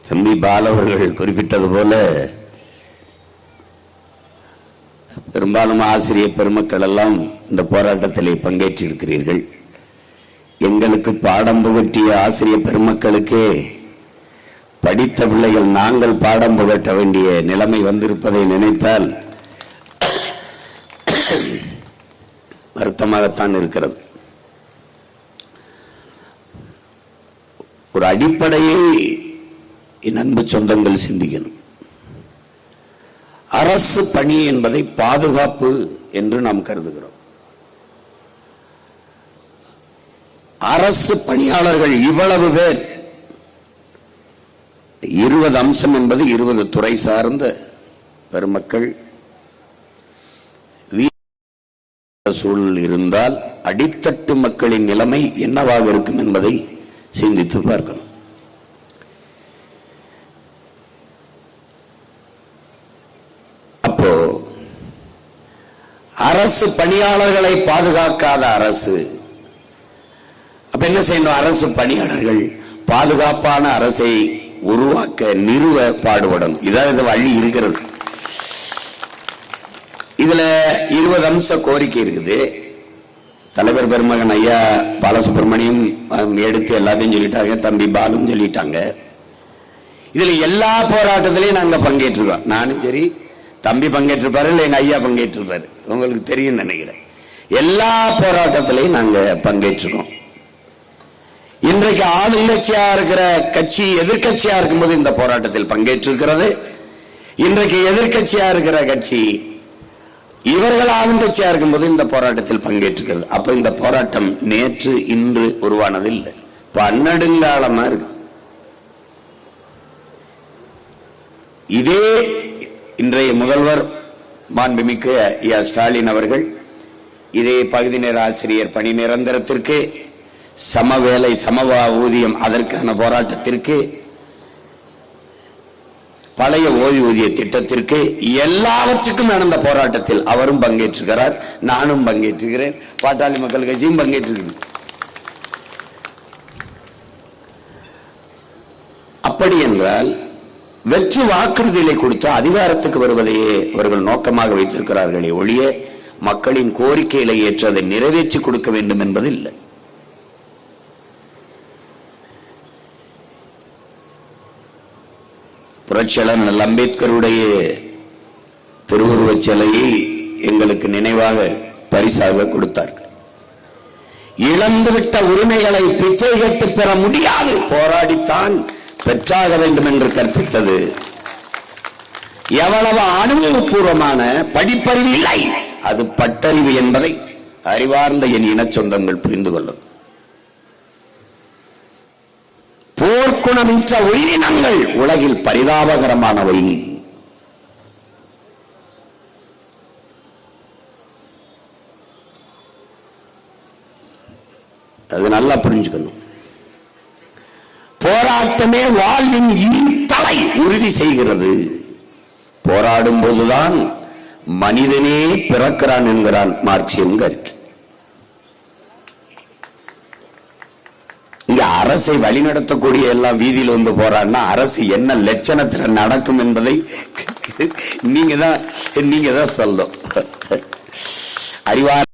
தம்பி பால் அவர்கள் குறிப்பிட்டது போல பெரும்பாலும் ஆசிரியர் பெருமக்கள் எல்லாம் இந்த போராட்டத்திலே பங்கேற்றிருக்கிறீர்கள். எங்களுக்கு பாடம் புகட்டிய ஆசிரியர் பெருமக்களுக்கே படித்த பிள்ளைகள் நாங்கள் பாடம் புகட்ட வேண்டிய நிலைமை வந்திருப்பதை நினைத்தால் வருத்தமாகத்தான் இருக்கிறது. ஒரு அடிப்படையை என் அன்பு சொந்தங்கள் சிந்திக்கணும். அரசு பணி என்பதை பாதுகாப்பு என்று நாம் கருதுகிறோம். அரசு பணியாளர்கள் இவ்வளவு பேர், 20 அம்சம் என்பது 20 துறை சார்ந்த பெருமக்கள் சூழல் இருந்தால் அடித்தட்டு மக்களின் நிலைமை என்னவாக இருக்கும் என்பதை சிந்தித்து பார்க்கணும். அப்போ அரசு பணியாளர்களை பாதுகாக்காத அரசு அப்ப என்ன செய்யணும்? அரசு பணியாளர்கள் பாதுகாப்பான அரசை உருவாக்க நிறுவ பாடுபடணும். இதான் இது வழி இருக்கிறது. இதுல 20 அம்ச கோரிக்கை இருக்குது. தலைவர் பெருமகன் ஐயா பாலசுப்ரமணியம் எடுத்து எல்லாத்தையும் சொல்லிட்டாங்க, தம்பி பாலும் சொல்லிட்டாங்க. இதுல எல்லா போராட்டத்திலையும் நாங்க பங்கேற்றிருக்கோம். நானும் சரி, தம்பி பங்கேற்றிருப்பாரு, இல்ல எங்க ஐயா பங்கேற்றிருப்பாரு, உங்களுக்கு தெரியும் நினைக்கிறேன். எல்லா போராட்டத்திலையும் நாங்க பங்கேற்றிருக்கோம். இன்றைக்கு ஆளுங்கட்சியா இருக்கிற கட்சி எதிர்கட்சியா இருக்கும்போது இந்த போராட்டத்தில் பங்கேற்றிருக்கிறது. இன்றைக்கு எதிர்கட்சியா இருக்கிற கட்சி இவர்கள் ஆளுங்கட்சியா இருக்கும்போது இந்த போராட்டத்தில் பங்கேற்றிருக்கிறது. அப்ப இந்த போராட்டம் நேற்று இன்று உருவானது இல்லை, பன்னெடுங்காலமா இருக்கு. இதே இன்றைய முதல்வர் மாண்புமிகு ஐயா ஸ்டாலின் அவர்கள் இதே பகுதி நேர ஆசிரியர் பணி நிரந்தரத்திற்கு, சம வேலை சம ஊதியம் அதற்கான போராட்டத்திற்கு, பழைய ஓய்வூதிய திட்டத்திற்கு, எல்லாவற்றுக்கும் நடந்த போராட்டத்தில் அவரும் பங்கேற்றிருக்கிறார், நானும் பங்கேற்றிருக்கிறேன், பாட்டாளி மக்கள் கட்சியும் பங்கேற்றிருக்கிறது. அப்படி என்றால் வெற்றி வாக்குறுதிகளை கொடுத்து அதிகாரத்துக்கு வருவதையே அவர்கள் நோக்கமாக வைத்திருக்கிறார்களே ஒழிய மக்களின் கோரிக்கைகளை ஏற்று அதை நிறைவேற்றி கொடுக்க வேண்டும் என்பது இல்லை. புரட்சியாளர் அம்பேத்கருடைய திருவுருவச் சிலையை எங்களுக்கு நினைவாக பரிசாக கொடுத்தார்கள். இழந்துவிட்ட உரிமைகளை பிச்சை கேட்டு பெற முடியாது, போராடித்தான் பெற்றாக வேண்டும் என்று கற்பித்தது. எவ்வளவு அனுபவபூர்வமான படிப்பறிவு இல்லை, அது பட்டறிவு என்பதை அறிவார்ந்த என் இன சொந்தங்கள் புரிந்து கொள்ளும். போர்க்குணமிற்ற உயிரினங்கள் உலகில் பரிதாபகரமானவை. அது நல்லா புரிஞ்சுக்கணும். போராட்டமே வாழ்வின் இருத்தலை உறுதி செய்கிறது. போராடும் போதுதான் மனிதனே பிறக்கிறான் என்கிறான் மார்க்சியம் கருத்து. இங்க அரசை வழிநடத்தக்கூடிய எல்லாம் வீதியில் வந்து போறான்னா அரசு என்ன லட்சணத்தில் நடக்கும் என்பதை நீங்க தான் சொல்லணும். அறிவார்